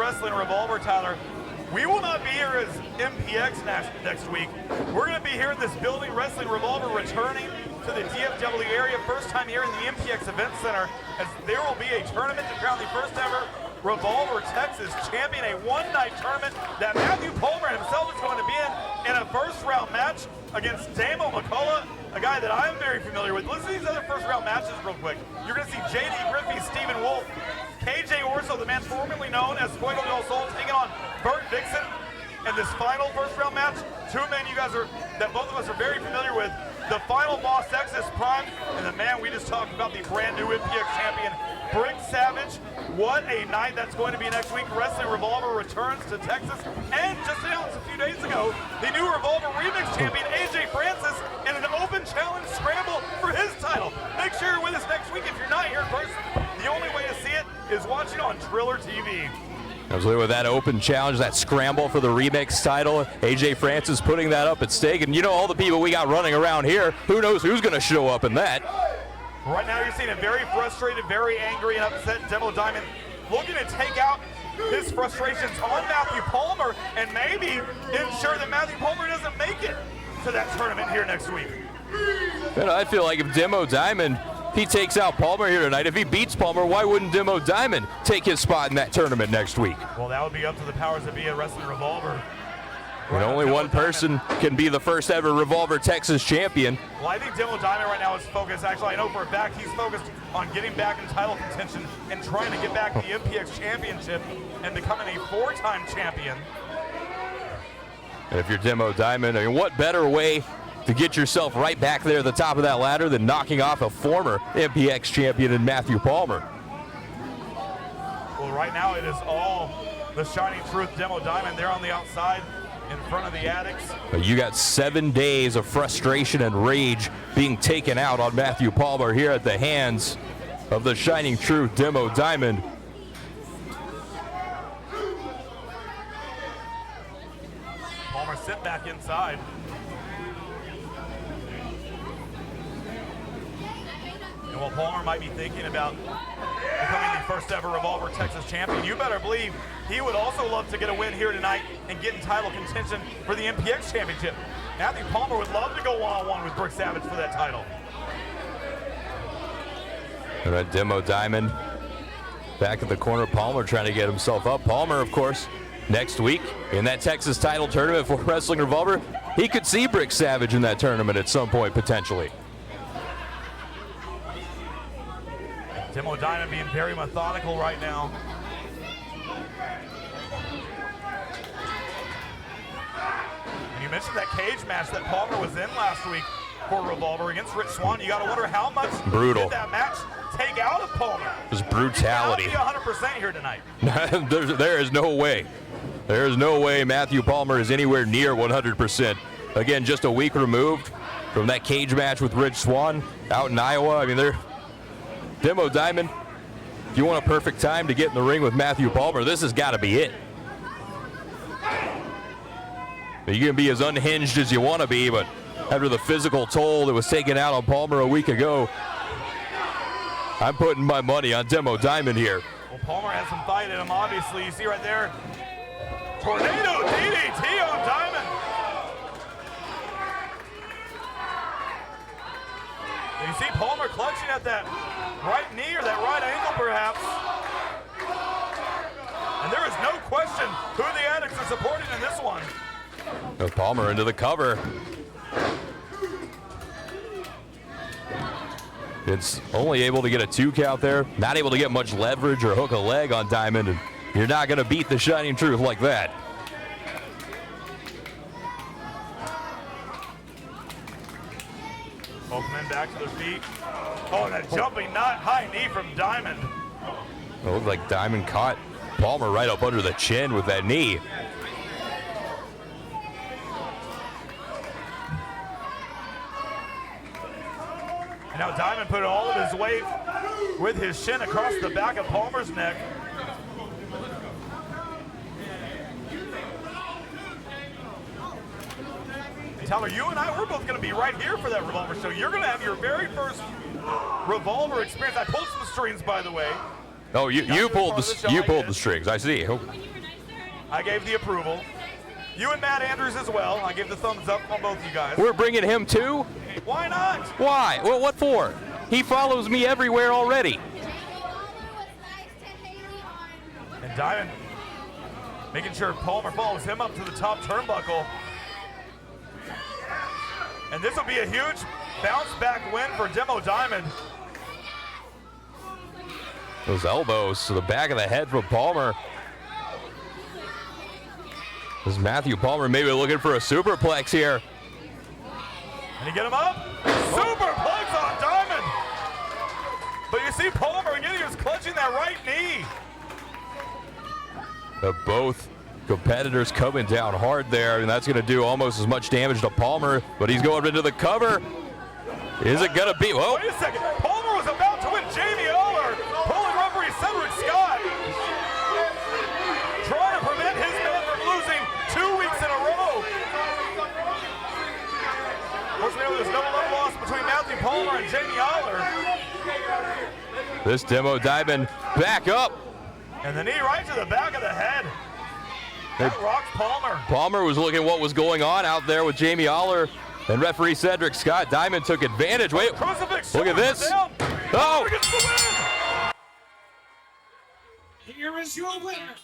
Wrestling Revolver, Tyler. We will not be here as MPX next week. We're going to be here in this building, Wrestling Revolver, returning to the DFW area. First time here in the MPX Event Center, as there will be a tournament to crown the first ever Revolver Texas champion, a one-night tournament that Matthew Palmer himself is going to be in a first-round match against Damo McCullough, a guy that I'm very familiar with. Listen to these other first-round matches real quick. You're going to see J.D. Griffey, Stephen Wolf, KJ Orso, the man formerly known as Fuego del Sol, taking on Burt Dixon in this final first-round match. Two men that both of us are very familiar with. The final boss, Texas Prime, and the man we just talked about, the brand new MPX champion, Brick Savage. What a night that's going to be next week. Wrestling Revolver returns to Texas, and just announced a few days ago, the new Revolver Remix champion, AJ Francis, in an open challenge scramble for his title. Make sure you're with us next week. If you're not here in person, the only way to see it is watching on Triller TV. Absolutely, with that open challenge, that scramble for the remix title, AJ Francis putting that up at stake. And you know all the people we got running around here, who knows who's going to show up in that. Right now you're seeing a very frustrated, very angry and upset Demo Diamond looking to take out his frustrations on Matthew Palmer and maybe ensure that Matthew Palmer doesn't make it to that tournament here next week. And I feel like if Demo Diamond, he takes out Palmer here tonight, if he beats Palmer, why wouldn't Demo Diamond take his spot in that tournament next week? Well, that would be up to the powers that be at Wrestling Revolver. And only one person can be the first ever Revolver Texas champion. Well, I think Demo Diamond right now is focused, actually I know for a fact he's focused on getting back in title contention and trying to get back the MPX championship and becoming a four-time champion. And if you're Demo Diamond, I mean, what better way to get yourself right back there at the top of that ladder than knocking off a former MPX champion in Matthew Palmer? Well, right now it is all the Shining Truth Demo Diamond. They're on the outside in front of the Addicts. You got 7 days of frustration and rage being taken out on Matthew Palmer here at the hands of the Shining Truth Demo Diamond. Palmer sit back inside. And while Palmer might be thinking about becoming the first ever Revolver Texas champion, you better believe he would also love to get a win here tonight and get in title contention for the MPX championship. Matthew Palmer would love to go one-on-one with Brick Savage for that title. And that Demo Diamond back at the corner. Palmer trying to get himself up. Palmer, of course, next week in that Texas title tournament for Wrestling Revolver, he could see Brick Savage in that tournament at some point potentially. Demo Diamond being very methodical right now. And you mentioned that cage match that Palmer was in last week for Revolver against Rich Swann. You got to wonder how much brutal did that match take out of Palmer. Just brutality. He'll be 100% here tonight. There is no way. There is no way Matthew Palmer is anywhere near 100%. Again, just a week removed from that cage match with Rich Swann out in Iowa. I mean, Demo Diamond, if you want a perfect time to get in the ring with Matthew Palmer, this has got to be it. You can be as unhinged as you want to be, but after the physical toll that was taken out on Palmer a week ago, I'm putting my money on Demo Diamond here. Well, Palmer has some fight in him, obviously. You see right there, Tornado DDT on Diamond. And you see Palmer clutching at that right knee or that right ankle, perhaps. And there is no question who the Addicts are supporting in this one. Palmer into the cover. It's only able to get a 2 count there. Not able to get much leverage or hook a leg on Diamond. And you're not going to beat the Shining Truth like that. Both men back to their feet. Oh, and that jumping high knee from Diamond. It looked like Diamond caught Palmer right up under the chin with that knee. And now Diamond put all of his weight with his shin across the back of Palmer's neck. Tyler, you and I, we're both going to be right here for that Revolver show. You're going to have your very first Revolver experience. I pulled some strings, by the way. Oh, you pulled the strings. I see. Oh. I gave the approval. You and Matt Andrews as well. I gave the thumbs up on both you guys. We're bringing him too? Why not? Why? Well, what for? He follows me everywhere already. And Diamond making sure Palmer follows him up to the top turnbuckle. And this will be a huge bounce back win for Demo Diamond. Those elbows to the back of the head from Palmer. Is Matthew Palmer maybe looking for a superplex here? Can he get him up? Superplex on Diamond! But you see Palmer again, he was clutching that right knee. Both competitors coming down hard there, and that's going to do almost as much damage to Palmer, but he's going into the cover. Is it going to be? Whoa. Wait a second. Palmer was about to win. Jamie Oller pulling referee Cedric Scott. Trying to prevent his man from losing 2 weeks in a row. Fortunately, there's no love lost between Matthew Palmer and Jamie Oller. This Demo Diamond back up. And the knee right to the back of the head. That rocks Palmer. Palmer was looking what was going on out there with Jamie Oller and referee Cedric Scott. Diamond took advantage. Wait, Crucifix, look at this. Down. Oh! Gets the win. Here is your winner,